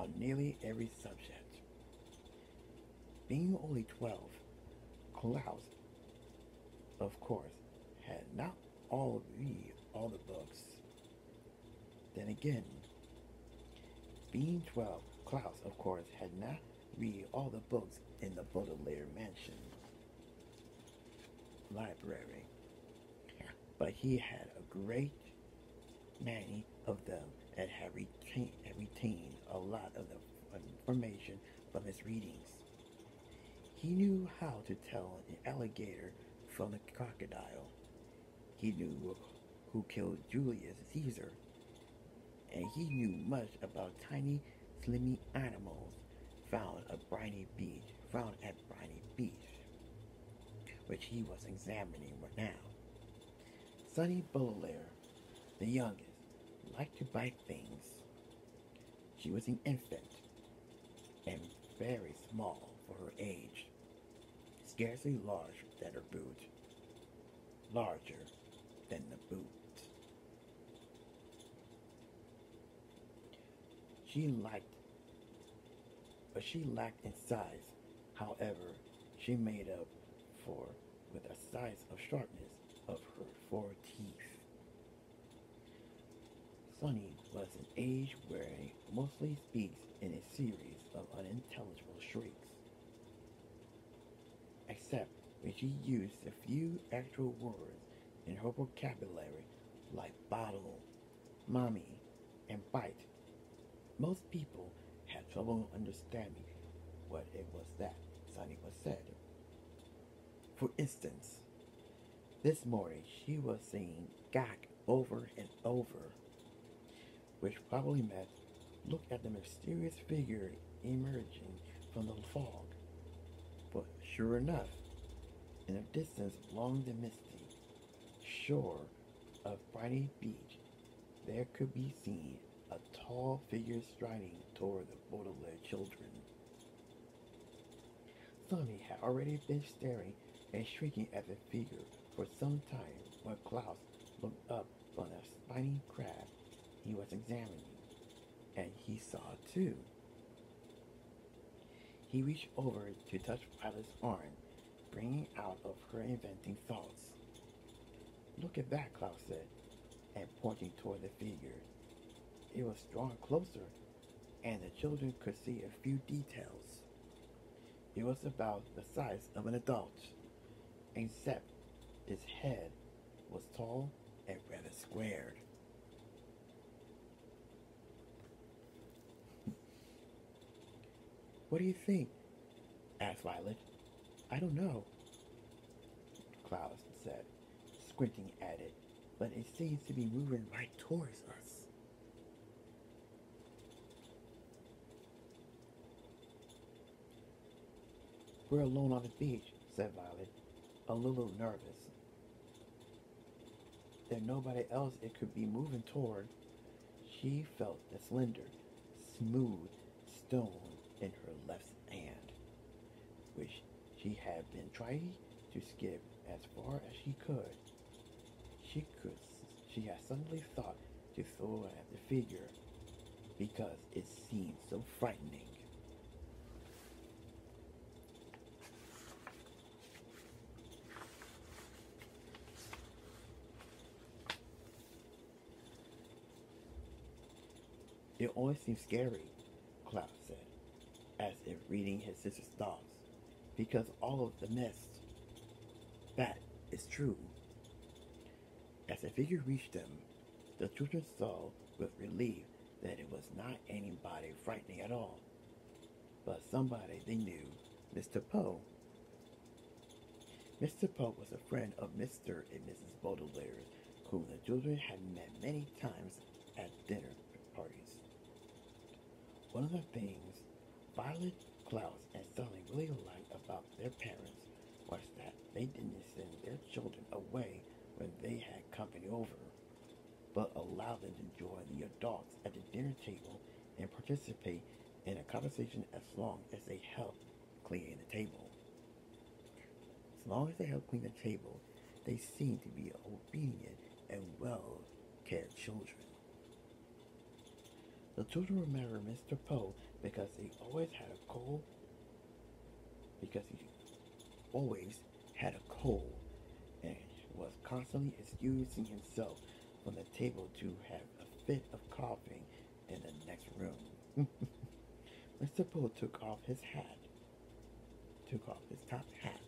on nearly every subject. Being only 12, Klaus, of course, had not all read all the books. Then again, being 12, Klaus, of course, had not read all the books in the Baudelaire Mansion library, but he had a great many of them and had retained a lot of the information from his readings. He knew how to tell an alligator from a crocodile. He knew who killed Julius Caesar, and he knew much about tiny, slimy animals found at Briny Beach, which he was examining now. Sonny Baudelaire, the youngest, liked to bite things. She was an infant and very small for her age, scarcely larger than her boot, larger than the boot. She liked, but she lacked in size. However, she made up for with the size of sharpness of her four teeth. Sonny was an age where he mostly speaks in a series of unintelligible shrieks, except when she used a few actual words in her vocabulary like bottle, mommy, and bite. Most people had trouble understanding what it was that Sonny was said. For instance, this morning she was saying "gak" over and over, which probably meant look at the mysterious figure emerging from the fog. But sure enough, in the distance along the misty shore of Briny Beach, there could be seen a tall figure striding toward the Baudelaire children. Sonny had already been staring and shrieking at the figure for some time when Klaus looked up from the spiny crab he was examining, and he saw too. He reached over to touch Violet's arm, bringing out of her inventing thoughts. Look at that, Klaus said, and pointing toward the figure. It was drawn closer, and the children could see a few details. It was about the size of an adult, except its head was tall and rather squared. What do you think? Asked Violet. I don't know, Klaus said, squinting at it, but it seems to be moving right towards us. We're alone on the beach, said Violet, a little nervous. There's nobody else it could be moving toward. She felt the slender, smooth stone in her left hand, which she had been trying to skip as far as she could. She could. She had suddenly thought to throw it at the figure because it seemed so frightening. It always seems scary, Klaus said, as if reading his sister's thoughts, because all of the mist. That is true. As the figure reached them, the children saw with relief that it was not anybody frightening at all, but somebody they knew, Mr. Poe. Mr. Poe was a friend of Mr. and Mrs. Baudelaire, whom the children had met many times at dinner parties. One of the things Violet, Klaus, and Sully really liked about their parents was that they didn't send their children away when they had company over, but allowed them to join the adults at the dinner table and participate in a conversation as long as they helped clean the table. As long as they helped clean the table, they seemed to be obedient and well-cared children. The children remembered Mr. Poe because he always had a cold, because he always had a cold and was constantly excusing himself from the table to have a fit of coughing in the next room. Mr. Poe took off his top hat,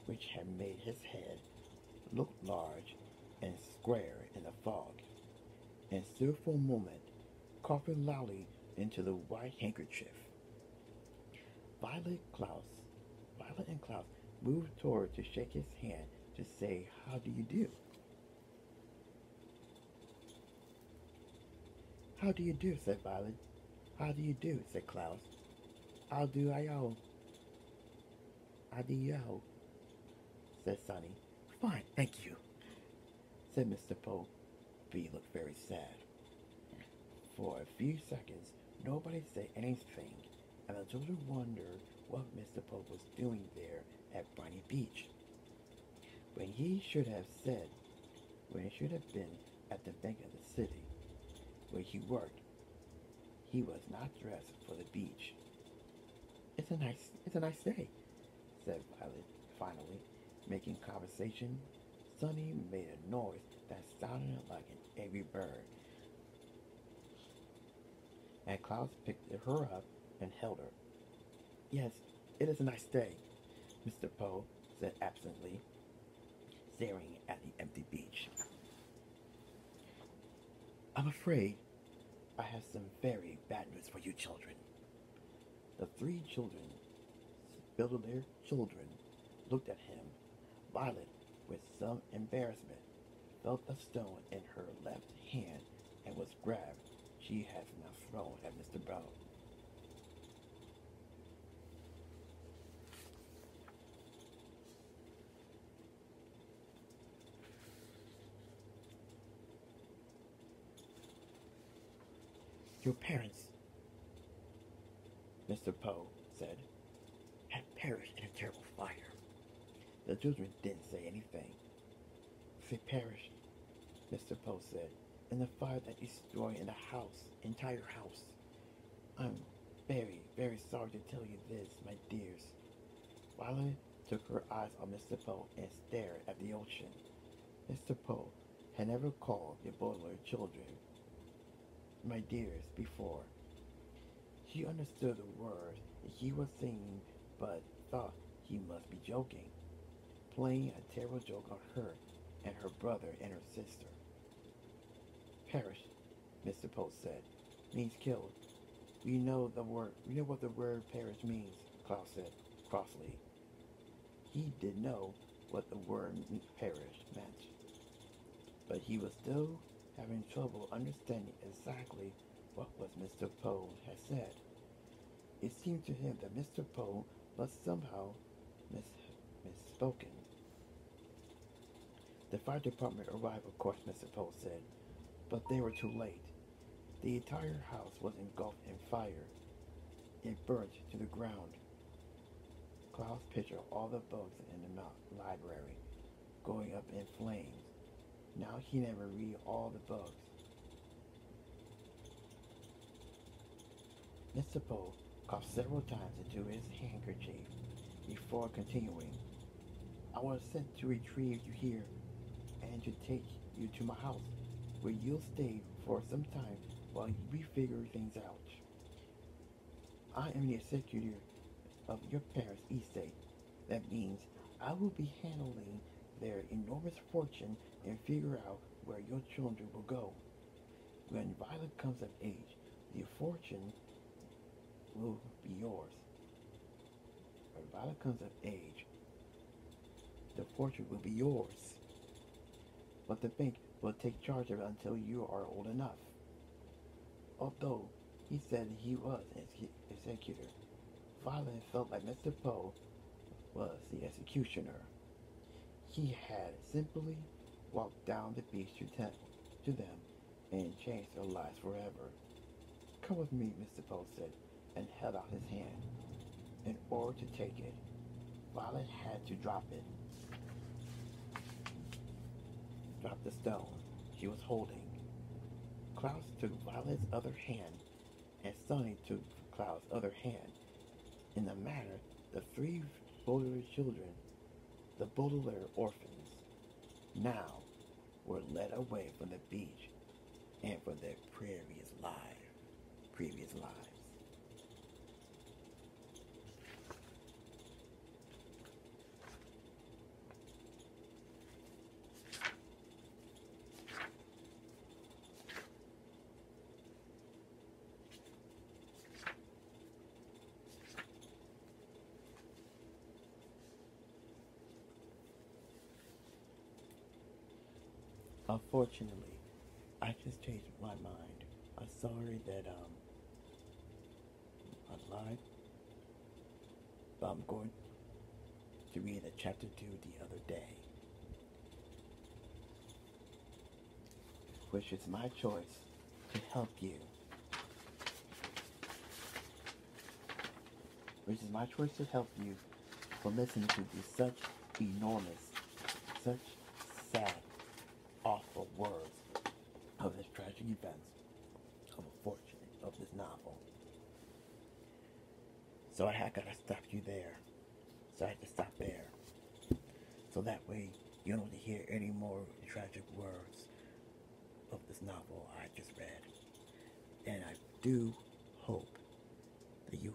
which had made his head look large and square in the fog, and stood for a moment, coughing loudly into the white handkerchief. Violet Klaus, Violet and Klaus moved toward to shake his hand to say, "How do you do?" "How do you do?" said Violet. "How do you do?" said Klaus. "How do I o?" "How do you?" said Sonny. "Fine, thank you," said Mr. Poe, but he looked very sad. For a few seconds, nobody said anything, and the children wondered what Mr. Poe was doing there at Briny Beach. When he should have said, when he should have been at the bank of the city where he worked, he was not dressed for the beach. It's a nice day," said Violet, finally, making conversation. Sonny made a noise that sounded like an angry bird, and Klaus picked her up and held her. "Yes, it is a nice day," Mr. Poe said absently, staring at the empty beach. "I'm afraid I have some very bad news for you children." The three children, their children, looked at him. Violet, with some embarrassment, felt a stone in her left hand and was grabbed. She had now thrown at Mr. Poe. "Your parents," Mr. Poe said, "had perished in a terrible fire." The children didn't say anything. "They perished," Mr. Poe said, "in the fire that destroyed in the house, entire house. I'm very, very sorry to tell you this, my dears." Violet took her eyes off Mr. Poe and stared at the ocean. Mr. Poe had never called the Baudelaire children "my dears" before. She understood the words he was singing, but thought he must be joking, playing a terrible joke on her and her brother and her sister. "Perish," Mr. Poe said, "means killed. We know what the word perish means," Klaus said crossly. He did know what the word perish meant, but he was still having trouble understanding exactly what was Mr. Poe had said. It seemed to him that Mr. Poe must somehow misspoken. "The fire department arrived, of course," Mr. Poe said, "but they were too late. The entire house was engulfed in fire. It burnt to the ground." Klaus pictured all the books in the library going up in flames. Now he never read all the books. Mr. Poe coughed several times into his handkerchief before continuing. "I was sent to retrieve you here and to take you to my house, where you'll stay for some time while we figure things out. I am the executor of your parents' estate. That means I will be handling their enormous fortune and figure out where your children will go. When Violet comes of age, the fortune will be yours. When Violet comes of age, the fortune will be yours. But the bank will take charge of it until you are old enough." Although he said he was an executor, Violet felt like Mr. Poe was the executioner. He had simply walked down the beach to them and changed their lives forever. "Come with me," Mr. Poe said, and held out his hand. In order to take it, Violet had to drop the stone she was holding. Klaus took Violet's other hand, and Sonny took Cloud's other hand. In the matter, the three Baudelaire children, the Baudelaire orphans, now were led away from the beach and from their previous lives. Unfortunately, I just changed my mind. I'm sorry that I lied, but I'm going to read a chapter 2 the other day, which is my choice to help you. Which is my choice to help you from listening to these such enormous, such sad, awful words of this tragic events of a fortune of this novel. So I had gotta stop you there. So I had to stop there. So that way you don't hear any more tragic words of this novel I just read. And I do hope that you